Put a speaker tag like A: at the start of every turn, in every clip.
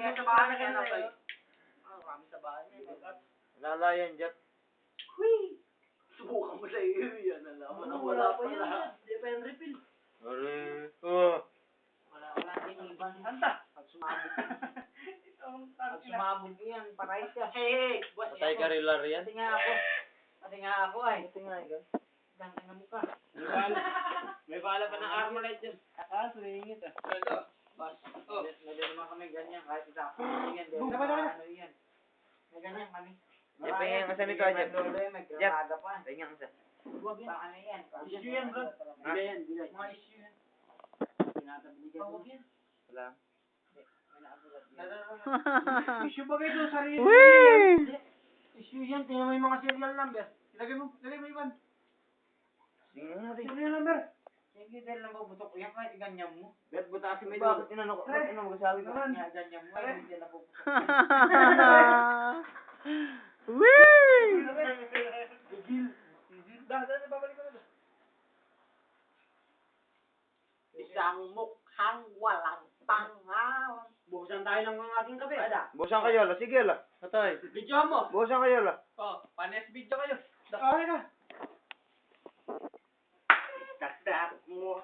A: kaya sa bahay kaya na kayo. Kami sa bahay.
B: Lalayan dyan.
A: Hui! Subukan mo sa iyo yan. Alam mo, wala pa lahat. Hindi pa yung refill. Wala din ibang. Handa! Pag sumabog yan, patay ka. Hey!
B: Patay ka rin lang yan.
A: Pati nga ako ay.
B: Pati nga ikaw.
A: Gantang na mukha.
C: May bala pa ng Armalite dyan.
A: Sumingit ah. Ito. Bas. Oh. Medyo naman kami ganyan kahit isa ako. Yan. Ano yan. May ganyan kami.
B: Jeff, pahingin ka sa nito, Jeff.
A: May granada pa.
B: Pahingin ka sa.
A: Huwag yan. Baka na yan.
C: Issue yan, bro. Bilay yan, bilay.
A: Mga issue yan. Huwag yan.
B: Wala.
A: Issue ba kayo sa sarili? Issue yan. Tingnan mo yung mga serial number. Lagay mo iban.
B: Tingnan natin.
A: Serial number. Sige, dahil lang mabutok ko yan kahit ganyan mo.
B: Bet, butasin mo ito. Bakit inano ko? Bakit inano ko sabi ko?
A: Ganyan mo. Ay, hindi na puputok. Gigil. Dahil babalik ko na doon. Isang mukhang walang pangalan.
C: Bukasan tayo ng ating kape.
B: Busan kayo, la. Sige, la. Atay.
C: Video mo.
B: Busan kayo, la.
C: Oh, panes video kayo.
A: Okay na.
B: Taktak mo.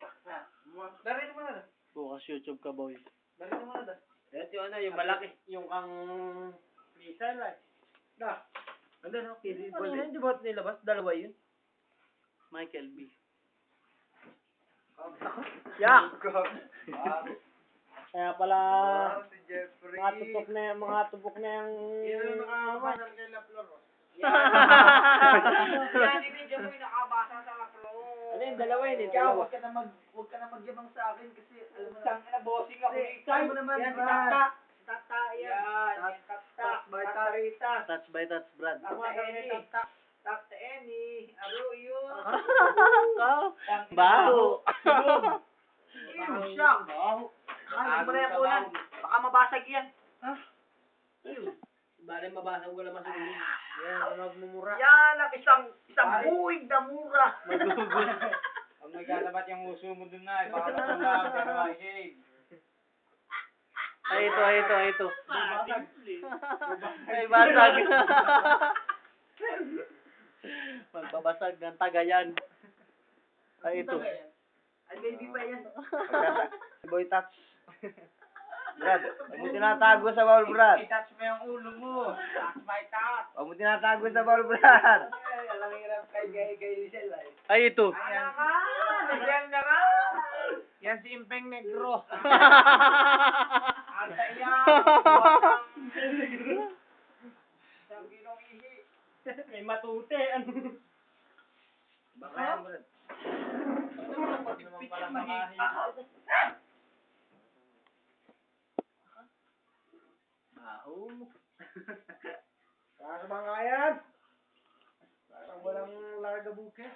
B: Taktak mo.
A: Darito mo na.
B: Bukas YouTube ka, boy.
A: Darito mo na.
C: Ito yung ano, yung malaki. Yung kang missile ay.
B: Ano, no?
C: Ano yun? Di ba nilabas? Dalawa yun.
B: Michael B.
C: Yak! Kaya pala,
B: Si Jeffrey.
C: mga tupok na yung...
B: Yun ang nakakabasan kay Laplor.
A: Yan, i-video mo yung nakabasa sa upload.
C: Ano yun? Dalawa yun eh.
A: Ikaw,
C: Dalawa.
A: huwag ka na magyabang sa akin kasi alam mo na bossing ako dito.
B: Saan mo naman,
A: Yan, si
B: Brad?
A: Tata. Si Tata, yan. Si Tata. Tatarita.
B: Touch by touch, Brad.
A: Tata Eni. Tata Eni. Aro yun.
B: Baho.
A: Ew, siya. Baho. Ay, mo na yung ulan. Baka mabasag yan.
C: Bale, mabasag ko lang masunod. Yan, magmumura.
A: Yan ang isang buwig na mura.
C: Pag may katapat yung uso mo dun na, baka masunod. Pero ay, shade.
B: Ay, ito.
C: Ay,
B: basag. Magbabasag ng tagayan. Ay, ito.
A: Ay, baby pa yan.
B: Boy touch. Brad, huwag mo tinatago sa bawal, Brad.
A: I-touch mo yung ulo mo. Touch my touch.
B: Huwag mo tinatago sa bawal, Brad.
A: Ay, alang hirap kay Lisel ay.
B: Ay, ito.
A: Ayan ka! Nagyan ka ka!
C: Yan si Impeng Negro.
A: Anta yan! Isang kilong ihi.
C: May matute. Ano?
B: Baka yan, Brad.
A: Ito mo lang patipit yung mahi.
C: Para ba nga yan? Parang walang larga buke.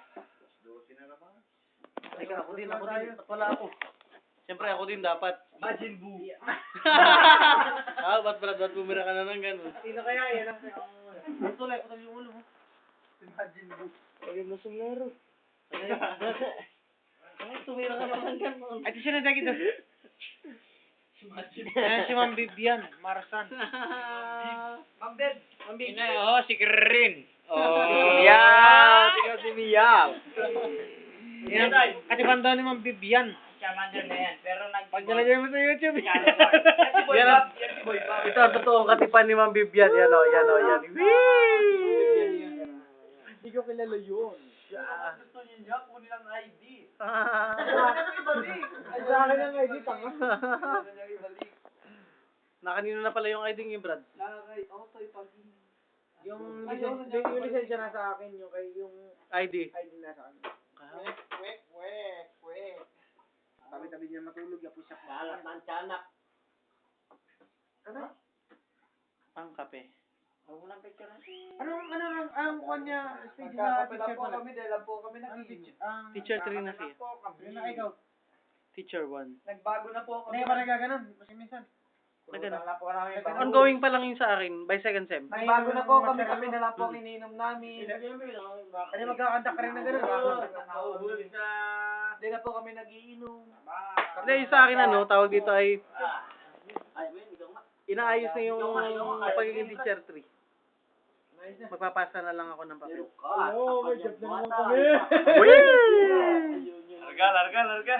B: Teka, ako din. Ba't wala ako? Siyempre, ako din dapat.
C: Majin Bu.
B: Ba't Brad, ba't bumira ka na ng ganun?
C: Sino kaya yan?
B: Ito lang, ito yung ulo mo.
A: Imagine mo.
B: Ay, masumero. Ay, tumira ka na ng ganun.
C: Ay, di siya na dito. Yan si Ma'am Bibian, Marsan.
A: Mambed.
C: Oh, si Green.
B: Oh, yan! Ikaw si Mia.
C: Yan, katipan daw ni Ma'am Bibian.
A: Commander na yan. Pero
B: Pag nalagay mo sa YouTube.
A: Yan si Boy
B: Yan,
A: Bob. Yan si Boy Bob.
B: ito ang totoong katipan ni Ma'am Bibian. Yan o, yan. Whee!
C: Hindi ko kilala yun.
A: Gusto niyo niya, kunin ang ID.
C: Ay, sa akin ang ID, tanga.
B: Nakanino na pala yung ID niyo, Brad?
C: Yung lisensya na sa akin, yung kay yung
B: ID.
C: ID na sa akin.
B: Tabi-tabi niya matulog, yapos siya.
C: Balat ng tiyanak.
A: Ano?
B: Ang kape.
C: Huwag mo ng picture na.
A: Ang kanya, stage na teacher pala. Kami, dahil lang po kami nag-iinom.
B: Teacher 3 na siya.
A: Yun na ikaw.
B: Teacher 1.
A: Nagbago na po kami.
C: Hindi ka pa nagaganon, kasi minsan.
B: Nagano?
A: Na po namin.
B: Ongoing pa lang yung sa akin, by second sem.
A: Nagbago na po kami. Kami na lang po ang iniinom namin.
C: Kasi magkakanta ka rin na gano'n.
A: Hindi na po kami nag-iinom.
B: Hindi, yung sa akin tawag dito ay
D: inaayos na yung pagiging teacher 3. Magpapasa na lang ako ng papel.
C: Oo, may job na naman kami.
B: Larga.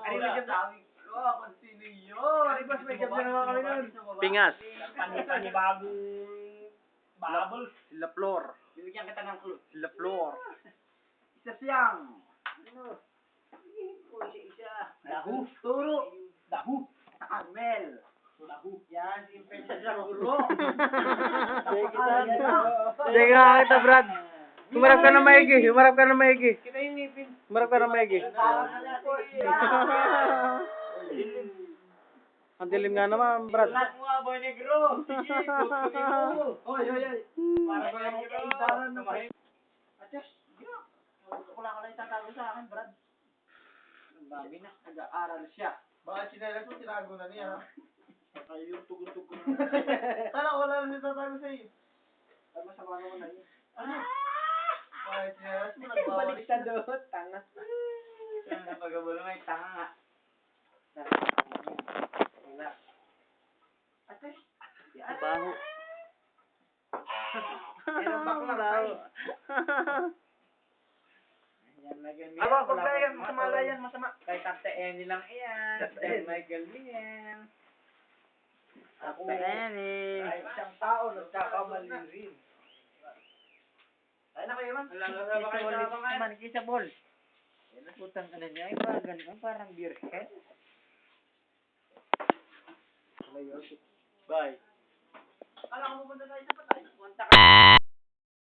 A: Kanina job namin ko, kung sino yun?
C: Ay, boss, may job na naman kami nun.
D: Pingas.
C: Panibagong bubbles.
D: Sila Flor.
A: Bibigyan kita ng clue.
D: Sila Flor.
A: Isa siyang. Ano? Isa. Dahu. Turo. Dahu. Carmel. Dahu. Yan, si Princess Roro.
D: Sige nga kita, Brad. Humarap ka na maigi.
C: Kita yung ngipin.
D: Humarap ka na maigi. Ang dilim nga naman, Brad.
A: Lahat mo nga, Boy Negro. Sige, putulin mo. Oy. Para ba yung kaintaran na mahim? Atyos, yun. Wala ka lang itatago sa akin, Brad. Ang dami na. Nag-aaral siya.
C: Baka chinelas mo, tinago na niya.
A: Ay, yung tugon-tugon.
C: Kala ko wala na siya tatago sa'yo.
A: Ay, masama naman na yun.
C: Baka chinelas mo, nagbawalik
A: Balik doon, tanga. Siya na pagkabulo may tanga nga. Wala. Ate,
D: Baho.
A: yan ang baklang tayo. Yan, Michael Mian.
C: Aba, pag yan, masama yan, masama.
A: Kay Tante Eni lang iyan. Kay Michael Mian. Ako,
D: Eni.
A: ay isang tao, nagkakamali rin. Ay, na kayo man. Lalala ba kayo sa mga yan?
B: Kisa ball. Putang ka na niya. Ay, ganun. Parang beer head.
D: Bye.
A: Kala ko pupunta tayo sa patay. Punta ka.